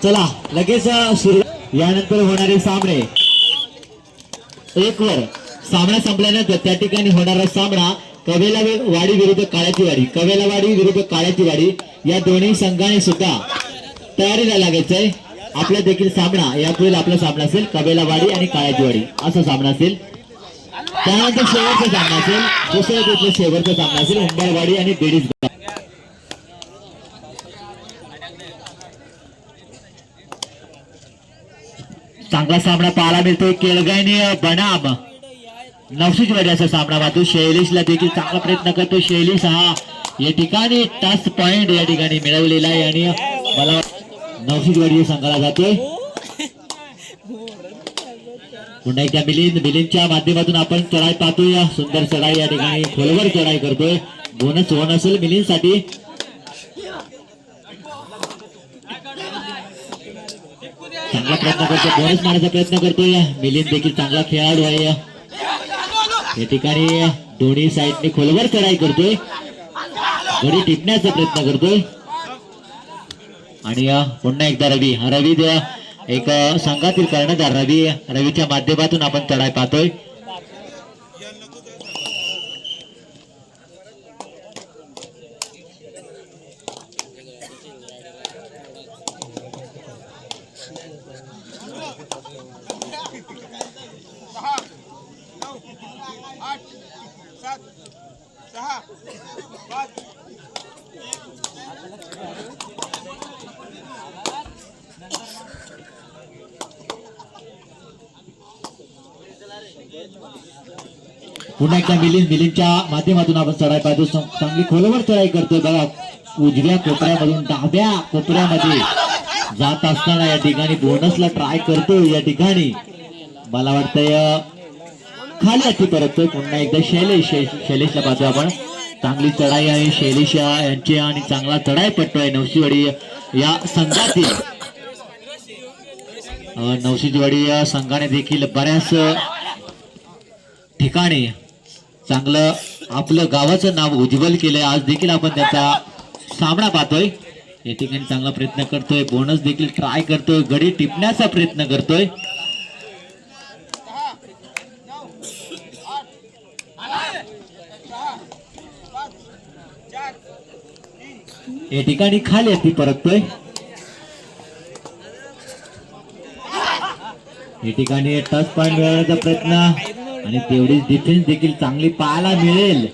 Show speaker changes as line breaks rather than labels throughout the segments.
चला लगेच सुरू. यानंतर होणारे सामने एक वर सामना संपल्यानंतर त्या ठिकाणी होणारा सामना कवेला वाडी विरुद्ध काळ्याची वाडी, कवेला वाडी विरुद्ध काळ्याची वाडी या दोन्ही संघाने सुद्धा तयारीला लागायचंय. आपला देखील सामना यापुढील आपला सामना असेल कवेला वाडी आणि काळ्याची वाडी असा सामना असेल. त्यानंतर शेवटचा सामना असेल दुसऱ्या दिवशी शेवटचा सामना असेल उंबरवाडी आणि बेडीज. चांगला सामना पाहायला मिळतोय केळगावने बनाम नवशीवाडी असा सामना वाहतो. शैलेशला देखील चांगला प्रयत्न करतो. शैलेश हा या ठिकाणी टच पॉइंट या ठिकाणी मिळवलेला आहे आणि मला नवशीवाडी संघाला जातोय. पुन्हा एकदा मिलिंदच्या माध्यमातून आपण चढाई पाहतोय. सुंदर चढाई या ठिकाणी खोलवर चढाई करतोय. बोनस होण असेल मिलिंदसाठी. चांगला प्रयत्न करतोय बोनस मारण्याचा प्रयत्न करतोय. मिलिंद देखील चांगला खेळाडू आहे. या ठिकाणी दोन्ही साईडने खोलवर चढाई करतोय. गडी टिपण्याचा प्रयत्न करतोय. आणि पुन्हा एकदा रवी एक संघातील कर्णधार रवीच्या माध्यमातून आपण चढाई पाहतोय. पुन्हा एकदा मिलिंदच्या माध्यमातून आपण चढाई पाहतो. चांगली खोलवर चढाई करतोय बघा. उजव्या कोपऱ्यामधून डाव्या कोपऱ्यामध्ये जात असताना या ठिकाणी बोनसला ट्राय करतोय. या ठिकाणी मला वाटतंय खाली अति परततोय. पुन्हा एकदा शैलेशला पाहतो आपण. चांगली चढाई आहे शैलेश यांची आणि चांगला चढाई पट्टोय नवशीवाडी या संघातील. नवशीवाडी या संघाने देखील बऱ्याच ठिकाणी चांगलं आपलं गावाचं नाव उज्ज्वल केलंय. आज देखील आपण त्याचा सामना पाहतोय. या ठिकाणी चांगला प्रयत्न करतोय. बोनस देखील ट्राय करतोय. गडी टिपण्याचा प्रयत्न करतोय. या ठिकाणी खाली अति परततोय. या ठिकाणी टच पॉइंट मिळवण्याचा प्रयत्न आणि तेवढीच डिफेन्स देखील चांगली पाहायला मिळेल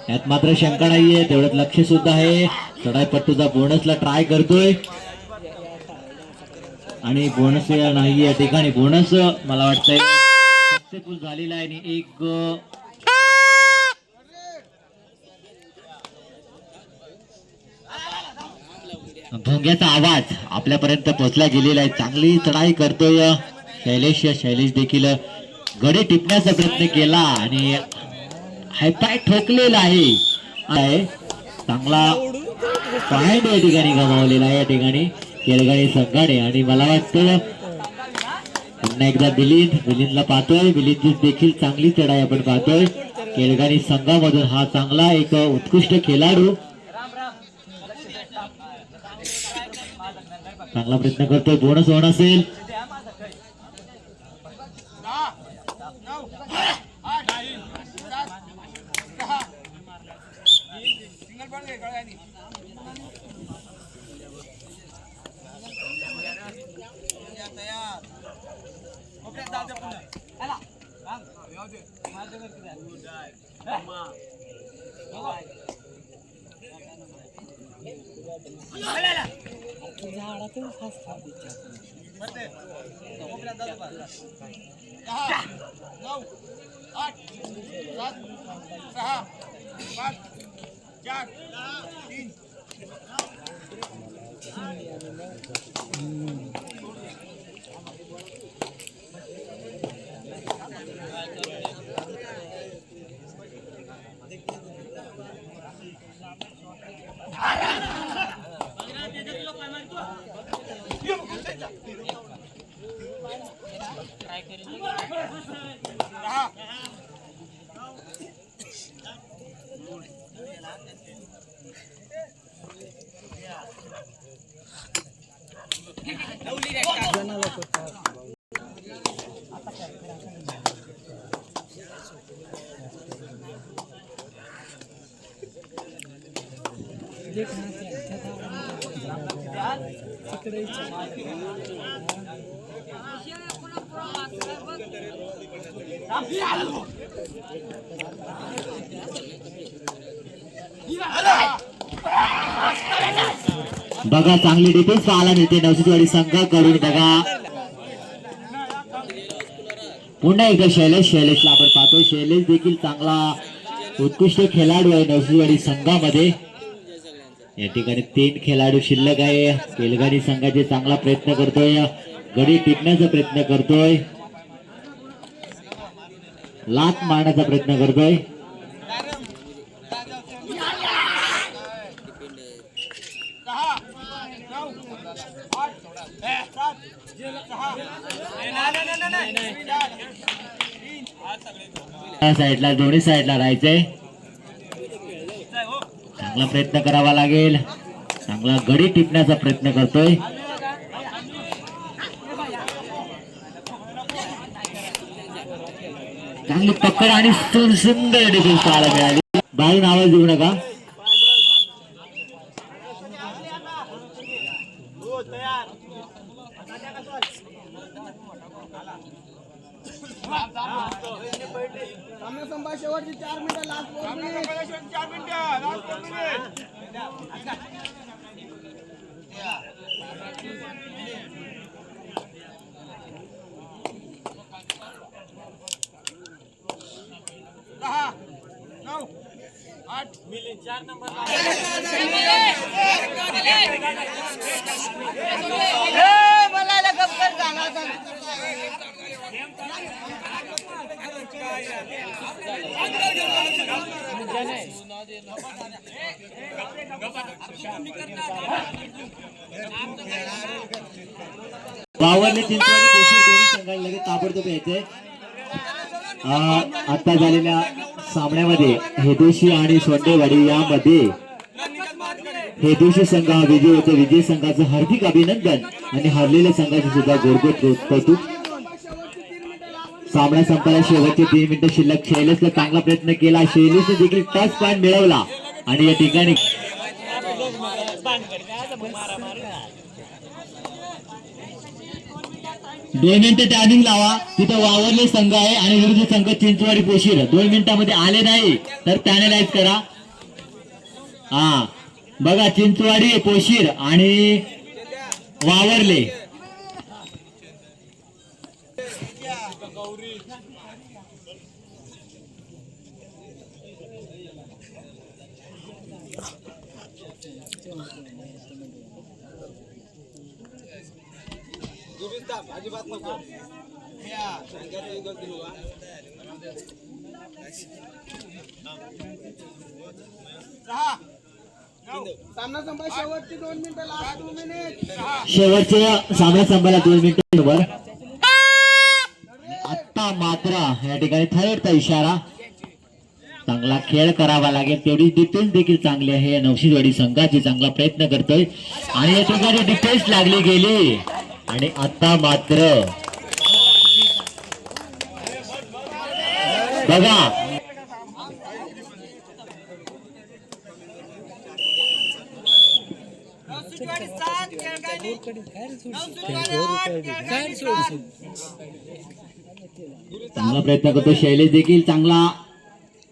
यात मात्र शंका नाहीये. तेवढंच लक्ष सुद्धा आहे. चढाईपट्टूचा बोनसला ट्राय करतोय आणि बोनस नाही. या ठिकाणी बोनस मला वाटतंय सक्सेसफुल झालेला आहे आणि एक भोंग्याचा आवाज आपल्यापर्यंत पोहोचला गेलेला आहे. चांगली चढाई करतोय शैलेश देखील गडी टिपण्याचा प्रयत्न केला आणि हायपाय ठोकलेला आहे. चांगला पॉइंट या ठिकाणी गमावलेला आहे या ठिकाणी केळगाव संघाने. आणि मला वाटतं पुन्हा एकदा मिलिंदला पाहतोय. मिलिंद देखील चांगली चढाई आपण पाहतोय. केळगाव संघामधून हा चांगला एक उत्कृष्ट खेळाडू चांगला प्रयत्न करतोय. बोनस होणार असेल. बघा चांगली डिफेन्स पाहायला मिळते नवसीवाडी संघाकडून. बघा पुन्हा एकदा शैलेशला आपण पाहतो. शैलेश देखील चांगला उत्कृष्ट खेळाडू आहे नवसीवाडी संघामध्ये. या ठिकाणी 3 खेळाडू शिल्लक आहे. केलगाडी संघाचे चांगला प्रयत्न करतोय, गडी टिपण्याचा प्रयत्न करतोय, लात मारण्याचा प्रयत्न करतोय. साईडला दोन्ही साईडला राहायचंय. चांगला प्रयत्न करावा लागेल. चांगला गडी टिपण्याचा प्रयत्न करतोय. चांगली पकड आणि सुंदर डिफेन्स पाहायला मिळाली. बाहेरून आवाज देऊ नका.
शेवटची 4 मिनिटं लास्ट 4 मिनिटं.
वावरले चिंचवड पोषण दोन्ही संघाला लगेच ताबडतोब यायचे. आता झालेल्या सामन्यामध्ये हेदोशी आणि सोंडेवाडी यामध्ये हेदोशी संघ हा विजय होतो. विजय संघाचं हार्दिक अभिनंदन आणि हरलेल्या संघाचे सुद्धा गोडगोड कौतुक. सामना संपायला शेवटचे 3 मिनिटं शिल्लक. शैलेशने चांगला प्रयत्न केला. शैलेशने देखील टच पॉइंट मिळवला आणि या ठिकाणी 2 मिनिटं टायमिंग लावा. तिथं वावरले संघ आहे आणि विरुद्ध संघ चिंचवाडी पोशीर 2 मिनिटांमध्ये आले नाही तर पॅनलाइज करा. हा बघा चिंचवाडी पोशीर आणि वावरले.
सामना संपला शेवटची 2 मिनिटं लास्ट 2 मिनिट.
शेवटच्या सामना संपायला 2 मिनिटं बरोबर. आता मात्र या ठिकाणी थर्डचा इशारा. चांगला खेळ करावा लागेल. तेवढी डिफेन्स देखील चांगली आहे. नवशीवाडी संघाची चांगला प्रयत्न करतोय आणि या ठिकाणी डिफेन्स लागली गेली आणि आता मात्र बघा चांगला प्रयत्न करतोय. शैलेश देखील चांगला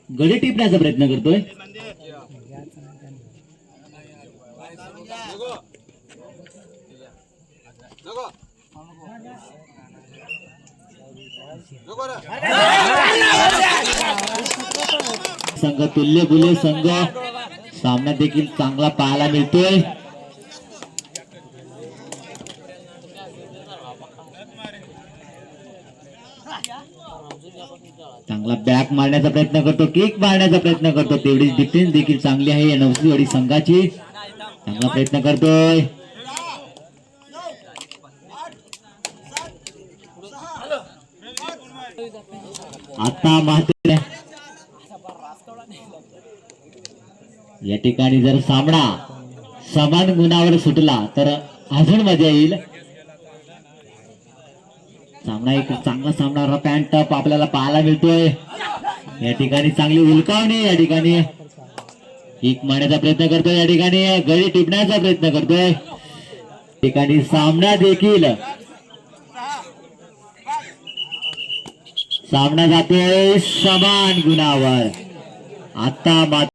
गडी टिपण्याचा प्रयत्न करतोय. संघ तुल्य बुले संघ सामना देखील चांगला पाहायला मिळतोय. चांगला बॅक मारण्याचा प्रयत्न करतो, किक मारण्याचा प्रयत्न करतो. तेवढीच डिफेन्स देखील चांगली आहे या नवसीवाडी संघाची. चांगला प्रयत्न करतोय. आता मात्र या ठिकाणी जर सामना समान गुणावर सुटला तर अजून मजा येईल. सामना एक चांगला सामना पॅन्ट टप आपल्याला पाहायला मिळतोय. या ठिकाणी चांगली उलकावणी या ठिकाणी किक मारण्याचा प्रयत्न करतोय या ठिकाणी गडी टिपण्याचा प्रयत्न करतोय ठिकाणी सामना देखील सामना जातोय समान गुणावर आता